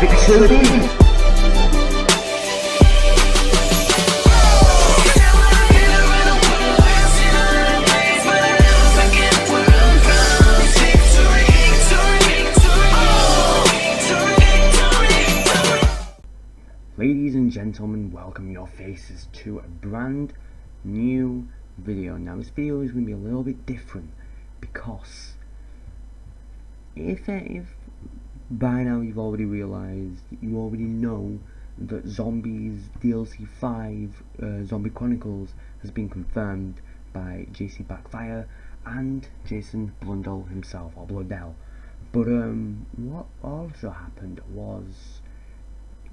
Victory! Ladies and gentlemen, welcome your faces to a brand new video. Now this video is going to be a little bit different because if by now you've already realised, you already know that Zombies DLC 5 Zombie Chronicles has been confirmed by JC Backfire and Jason Blundell himself, or Blundell. But what also happened was,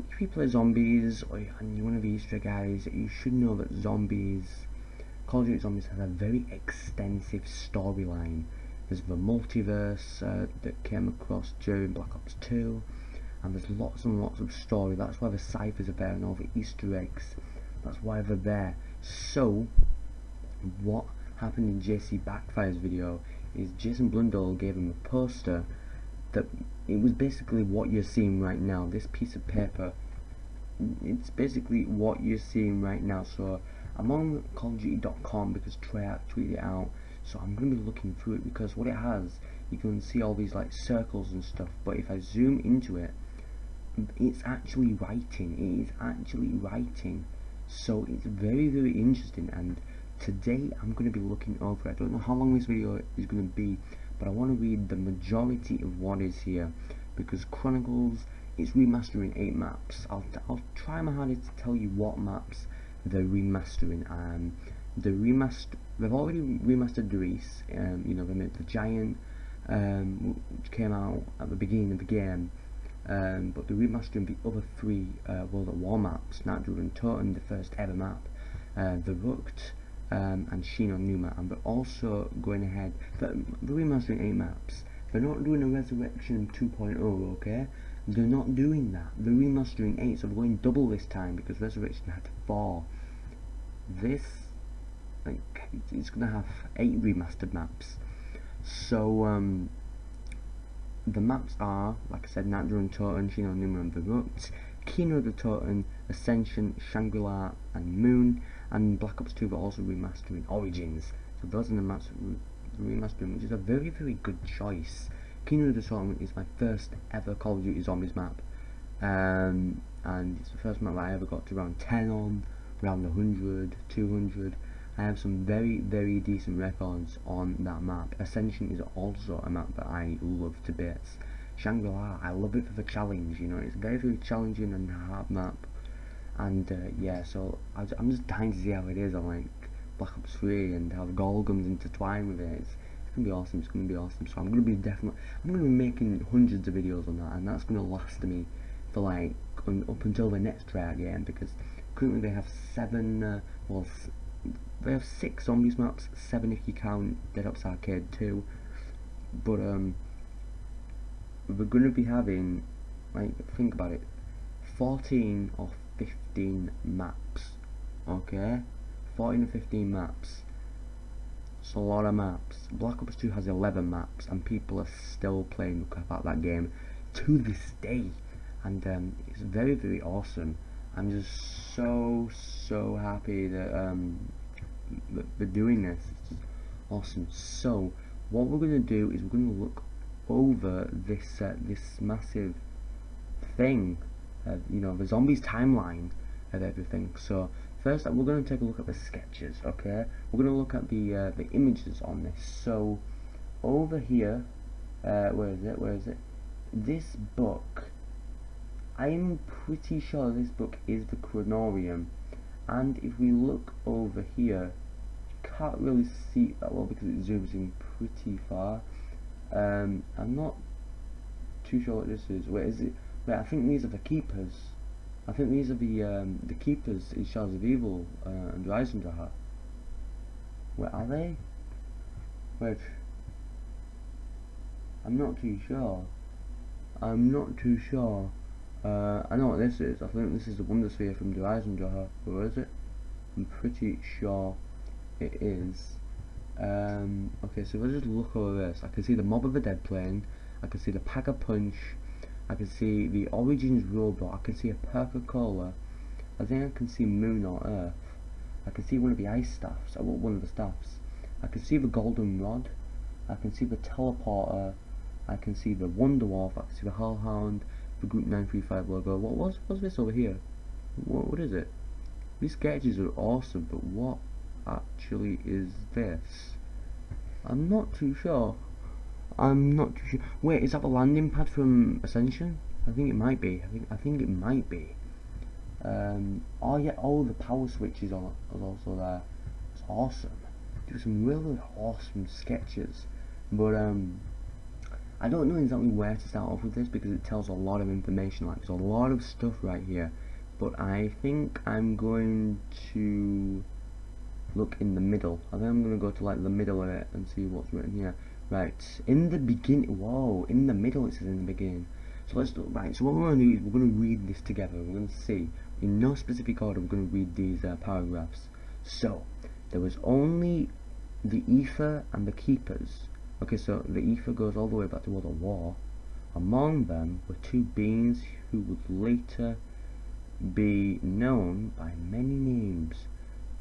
if you play Zombies and you're one of the Easter egg guys, you should know that Call of Duty Zombies has a very extensive storyline. There's the multiverse that came across during Black Ops 2, and there's lots and lots of story. That's why the ciphers are there and all the Easter eggs. That's why they're there. So, what happened in JC Backfire's video is Jason Blundell gave him a poster that it was basically what you're seeing right now. This piece of paper, it's basically what you're seeing right now. So I'm on callofduty.com because Treyarch tweeted it out, so I'm going to be looking through it, because what it has, you can see all these like circles and stuff, but if I zoom into it, it's actually writing. It is actually writing, so it's very, very interesting. And today I'm going to be looking over it. I don't know how long this video is going to be, but I want to read the majority of what is here, because Chronicles is remastering 8 maps. I'll try my hardest to tell you what maps they're remastering. They've already remastered Greece. You know, they made the Giant, which came out at the beginning of the game. But they're remastering the other 3 World at War maps: Natru and Toten, the first ever map, the Rukt, and Sheen on Numa, and they're also going ahead. They're remastering 8 maps. They're not doing a Resurrection 2.0, okay? They're not doing that. They're remastering 8, so they're going double this time, because Resurrection had 4. This, like, it's gonna have 8 remastered maps. So the maps are, like I said, Natru and Toten, Sheen on Numa and the Rukt, Kino the Toten, Ascension, Shangri-La and Moon, and Black Ops 2 are also remastering Origins. So those are the maps remastering, which is a very, very good choice. Kino the Toten is my first ever Call of Duty Zombies map, and it's the first map I ever got to round 10 on, round 100, 200. I have some very, very decent records on that map. Ascension is also a map that I love to bits. Shangri-La, I love it for the challenge, you know, it's very, very challenging and hard map. And yeah, so I'm just dying to see how it is on like Black Ops 3 and how the Gorgons intertwine with it. It's gonna be awesome. It's gonna be awesome. So I'm gonna be making hundreds of videos on that, and that's gonna last me for like up until the next Treyarch game, because currently they have 7. They have 6 Zombies maps, 7 if you count Dead Ops Arcade 2. But we're gonna be having, like, think about it, 14 or 15 maps, okay? 14 or 15 maps. It's a lot of maps. Black Ops 2 has 11 maps, and people are still playing the crap out of that game to this day. And it's very, very awesome. I'm just so happy that they're doing this. It's awesome. So what we're gonna do is we're gonna look over this massive thing. You know, the Zombies timeline of everything. So first we're going to take a look at the sketches, okay? We're going to look at the images on this. So over here, where is it? This book, I'm pretty sure this book is the Chronorium, and if we look over here, you can't really see it that well because it zooms in pretty far. I'm not too sure what this is. Where is it? Wait, I think these are the keepers. I think these are the keepers in Shards of Evil and Rising to Her. Where are they? Wait. I'm not too sure. I know what this is. I think this is the Wonder Sphere from the Rising to Her. Where is it? I'm pretty sure it is. Okay, so let's just look over this. I can see the Mob of the Dead plane. I can see the Pack a Punch. I can see the Origins robot. I can see a Perca-Cola. I think I can see Moon or Earth. I can see one of the ice staffs. I want one of the staffs. I can see the golden rod. I can see the teleporter. I can see the Wonder Dwarf. I can see the Hellhound. The Group 935 logo. What's this over here? What is it? These sketches are awesome, but what actually is this? I'm not too sure. Wait, is that the landing pad from Ascension? I think it might be. I think it might be. Oh yeah, the power switches are also there. It's awesome. Do some really awesome sketches, but I don't know exactly where to start off with this because it tells a lot of information. Like, there's a lot of stuff right here, but I think I'm going to look in the middle. I think I'm going to go to like the middle of it and see what's written here. Right, in the beginning. Whoa, in the middle it says in the beginning. So let's do. Right, so what we're going to do is we're going to read this together. We're going to see in no specific order. We're going to read these paragraphs. So there was only the ether and the keepers. Okay, so the ether goes all the way back to World of War. Among them were two beings who would later be known by many names.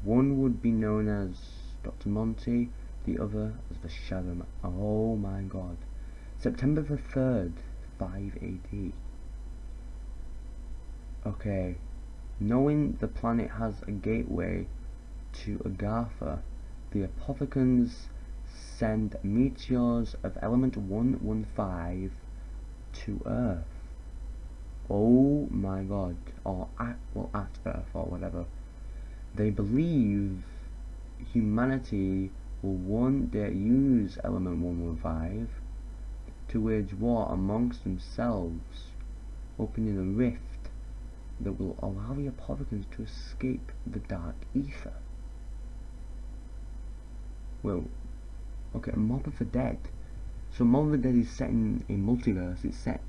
One would be known as Dr. Monty, the other as the Shadow Man. Oh my god. September the 3rd, 5 AD. Okay. Knowing the planet has a gateway to Agartha, the Apothecans send meteors of element 115 to Earth. Oh my god. Or at Earth or whatever. They believe humanity will one day use element 115 to wage war amongst themselves, opening a rift that will allow the Apothecans to escape the dark ether. Well, okay, Mob of the Dead. So Mob of the Dead is set in a multiverse. It's set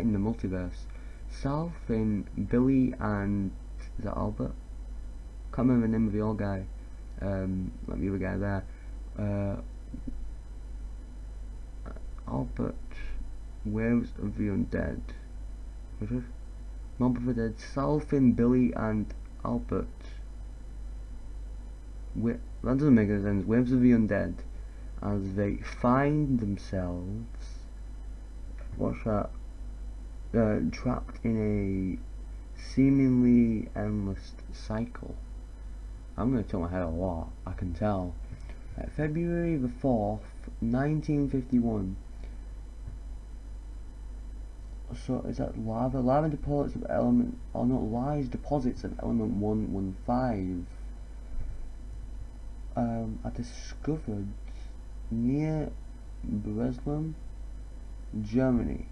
in the multiverse. Sal, Finn, Billy, and is that Albert? Can't remember the name of the old guy. Like the other guy there. Albert, Waves of the Undead. What is it? Mob of the Dead, Sal, Finn, Billy, and Albert. That doesn't make any sense. Waves of the Undead, as they find themselves, trapped in a seemingly endless cycle. I'm going to tilt my head a lot, I can tell. February the 4th, 1951. So is that lava? Lava deposits of element, or not, lies deposits of element 115 are discovered near Breslin, Germany.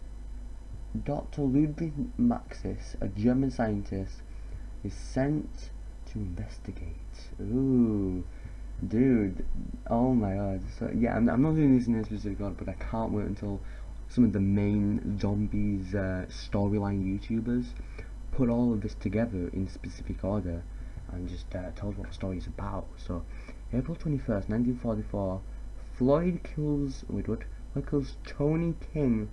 Dr. Ludwig Maxis, a German scientist, is sent to investigate. Ooh, dude, oh my god. So yeah, I'm not doing this in a specific order, but I can't wait until some of the main zombies storyline YouTubers put all of this together in specific order and just tell us what the story is about. So April 21st, 1944, Floyd kills Tony King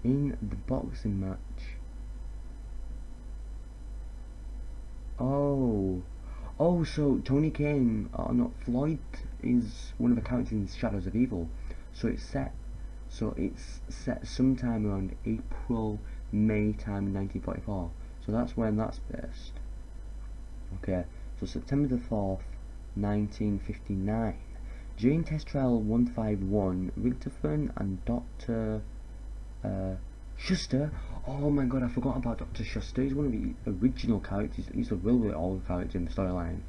in the boxing match. Oh, so Tony King, Floyd is one of the characters in Shadows of Evil. So it's set sometime around April, May time in 1944. So that's when that's based. Okay, so September the 4th, 1959. During test trial 151, Richtofen and Dr. Schuster. Oh my god, I forgot about Dr. Schuster. He's one of the original characters. He's a really old character in the storyline.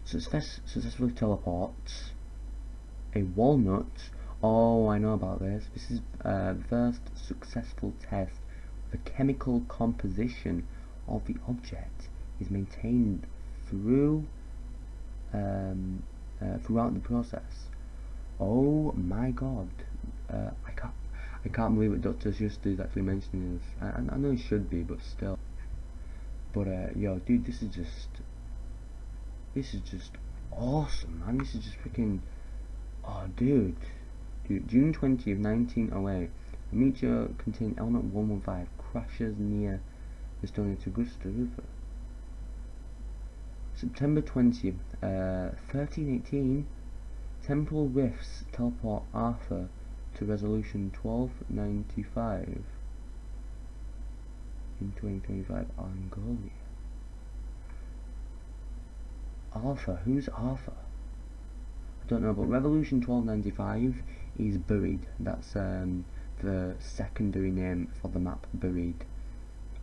Successfully teleports a walnut. Oh, I know about this. This is the first successful test. The chemical composition of the object is maintained throughout the process. Oh my god, I can't believe that Dr. Schuster is actually mentioning this. I know he should be, but still. But yo, dude, this is just awesome, man. This is just freaking. Oh, dude, June 20th, 1908. A meteor containing element 115 crashes near Estonia to Gusta River. September 20th, 1318, temporal rifts teleport Arthur to resolution 1295 in 2025 Angolia. Arthur, who's Arthur? I don't know, but revolution 1295 is buried. That's the secondary name for the map, buried.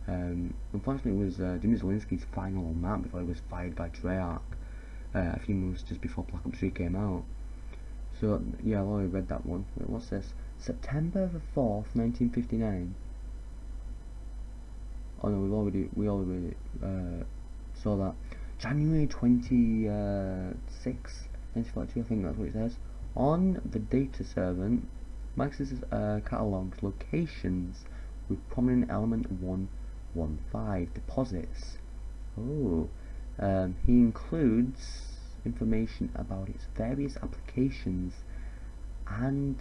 Unfortunately, it was Jimmy Zelensky's final map before he was fired by Treyarch a few months just before Black Ops 3 came out. So yeah, I've already read that one. Wait, what's this? September the 4th, 1959. Oh no, we already saw that. January 26th, 1942. I think that's what it says. On the data servant, Maxis catalogues locations with prominent element 115 deposits. Oh, he includes information about its various applications and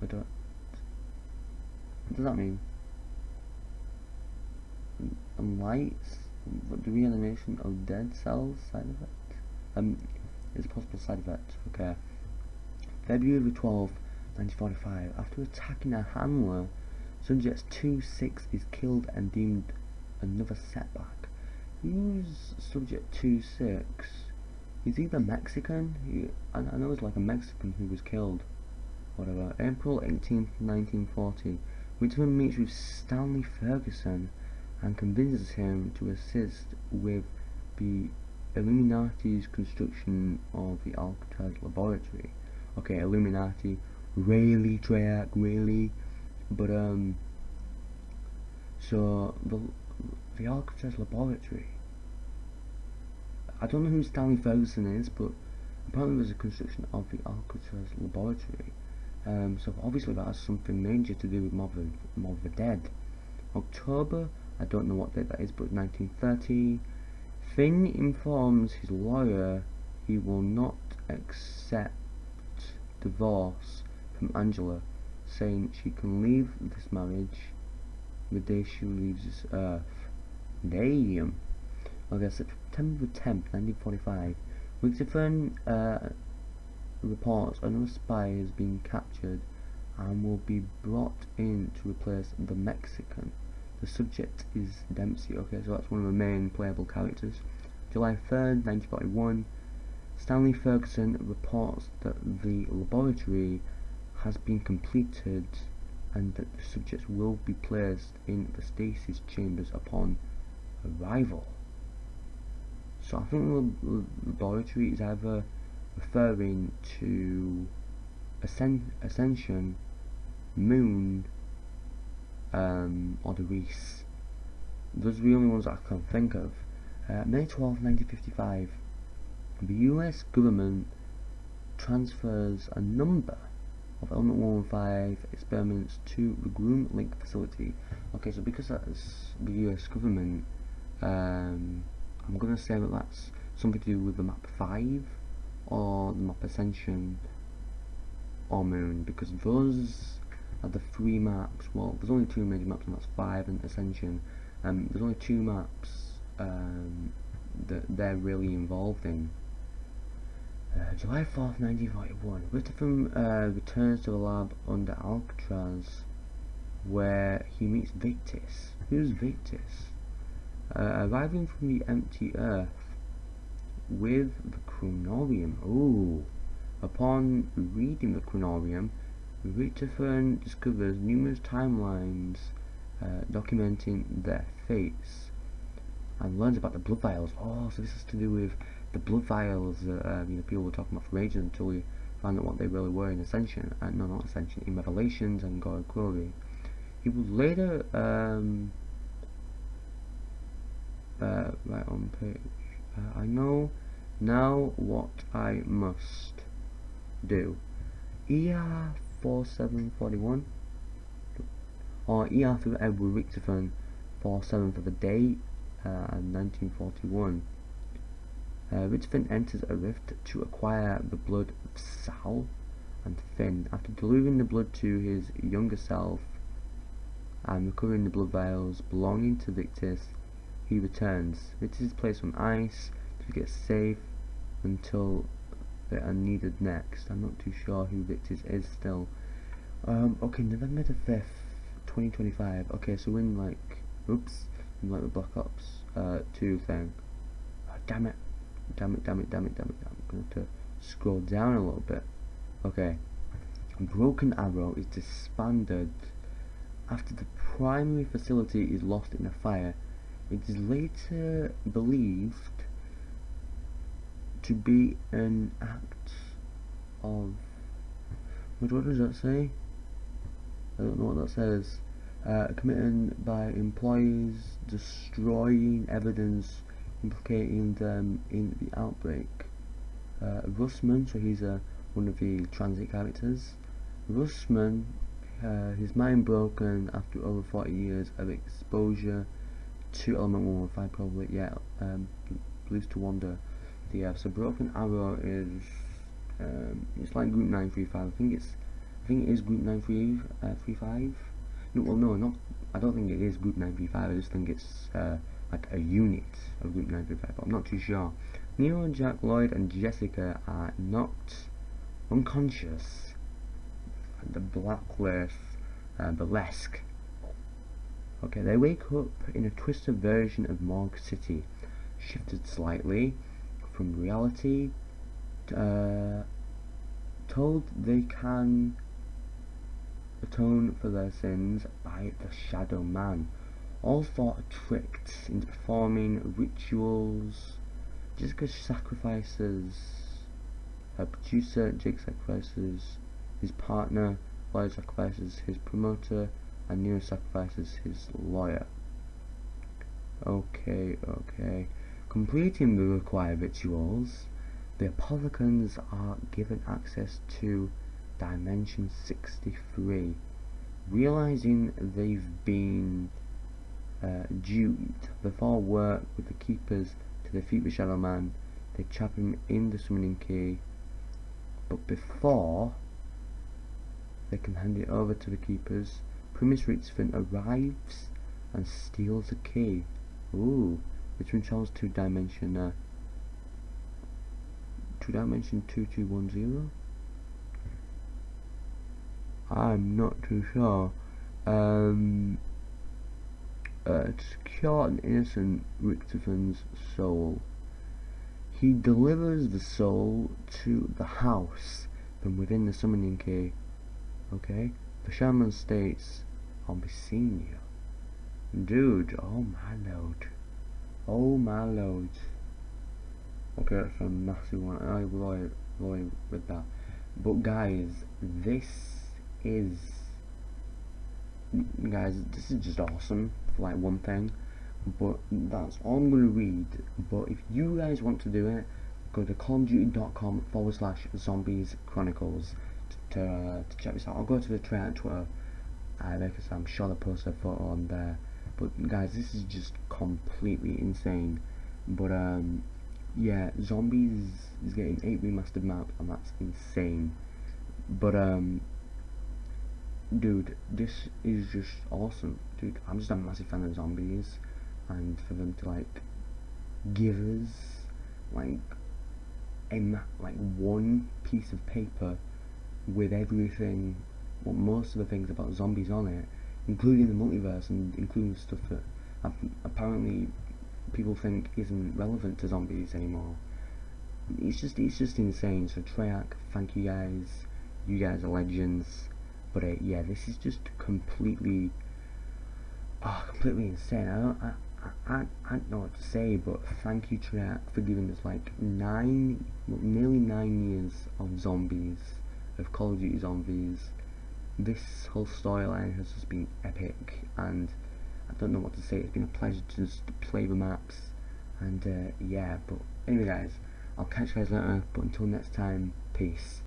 what does that mean? And lights, the reanimation of dead cells side effect. Is a possible side effect. Okay. February 12th, 1945. After attacking a handler, subject 2-6 is killed and deemed another setback. Who's subject 2-6? He's either Mexican. I know it's like a Mexican who was killed. Whatever. April 18th, 1940. Whitman meets with Stanley Ferguson and convinces him to assist with the Illuminati's construction of the Alcatraz laboratory. Okay, Illuminati, really, Treyarch, really, but so the Alcatraz laboratory. I don't know who Stanley Ferguson is, but apparently there's a construction of the Alcatraz laboratory. So obviously that has something major to do with Mob of the Dead. October, I don't know what date that is, but 1930. Finn informs his lawyer he will not accept divorce from Angela, saying she can leave this marriage the day she leaves this earth. Damn. Okay, September 10th, 1945. Wixifen reports another spy has been captured and will be brought in to replace the Mexican. The subject is Dempsey. Okay, so that's one of the main playable characters. July 3rd, 1941. Stanley Ferguson reports that the laboratory has been completed and that the subjects will be placed in the stasis chambers upon arrival. So I think the laboratory is either referring to Ascension, Moon, or the Reese. Those are the only ones I can think of. May 12, 1955. The US government transfers a number of Element 115 experiments to the Groom Link facility. Okay, so because that's the US government, I'm going to say that that's something to do with the map 5 or the map Ascension or Moon, because those are the 3 maps. Well, there's only 2 major maps, and that's 5 and Ascension. There's only 2 maps that they're really involved in. July 4th, 1941. Wixifen returns to the lab under Alcatraz, where he meets Victis. Who's Victis? Arriving from the empty Earth with the Chronorium. Oh! Upon reading the Chronorium, Wixifen discovers numerous timelines documenting their fates, and learns about the blood vials. Oh, so this is to do with the blood vials that people were talking about for ages until we found out what they really were in Ascension. No, not Ascension, in Revelations and God of Glory. He would later right on page. I know now what I must do. ER 4741 or ER through Edward Wixifen 47 for the day 1941. Wixifen enters a rift to acquire the blood of Sal and Finn. After delivering the blood to his younger self, and recovering the blood vials belonging to Victus. He returns. Victus is placed on ice to get safe until they are needed next. I'm not too sure who Victus is still. Okay, November the 5th, 2025. Okay, so we're in like, oops, in like the Black Ops 2 thing. Oh, damn it. I'm going to scroll down a little bit. Okay. Broken Arrow is disbanded after the primary facility is lost in a fire. It is later believed to be an act of... what does that say? I don't know what that says. Committed by employees destroying evidence implicating them in the outbreak. Russman, so he's one of the transit characters. Russman, his mind broken after over 40 years of exposure to element 115, probably, yeah, leads to wonder. So Broken Arrow is, it's like Group 935, I think it is Group 935. No, well, no, not. I don't think it is Group 935. I just think it's like a unit of Group 935. But I'm not too sure. Neo, Jack, Lloyd, and Jessica are knocked unconscious at the Blacklist burlesque. Okay, they wake up in a twisted version of Morgue City, shifted slightly from reality. Told they can atone for their sins by the Shadow Man. All four are tricked into performing rituals. Jessica sacrifices her producer, Jake sacrifices his partner, Lloyd sacrifices his promoter, and Neo sacrifices his lawyer. Okay. Completing the required rituals, the Apothecans are given access to Dimension 63. Realizing they've been duped, the four work with the Keepers to defeat the Shadow Man. They trap him in the summoning key, but before they can hand it over to the Keepers, Primus Ritzfin arrives and steals the key. Ooh, which controls two dimension 2210. I'm not too sure. To secure an innocent Richterfin's soul, he delivers the soul to the house from within the summoning key. Okay, the shaman states, "I'll be seeing you, dude." Oh my lord. Okay, that's a massive one. I will with that. But guys, this is just awesome for like one thing. But that's all I'm going to read. But if you guys want to do it, go to callofduty.com/zombies chronicles to check this out. I'll go to the Twitter, because I'm sure I'll post a photo on there. But guys, this is just completely insane. But yeah, Zombies is getting 8 remastered maps, and that's insane. But dude, this is just awesome. Dude, I'm just a massive fan of Zombies, and for them to like give us like one piece of paper with everything, well, most of the things about zombies on it, including the multiverse and including stuff that apparently people think isn't relevant to zombies anymore. It's just insane. So Treyarch, thank you guys. You guys are legends. But yeah, this is just completely insane. I don't know what to say, but thank you Treyarch for giving us like nearly 9 years of zombies, of Call of Duty Zombies. This whole storyline has just been epic, and I don't know what to say. It's been a pleasure to just play the maps, and yeah. But anyway guys, I'll catch you guys later, but until next time, peace.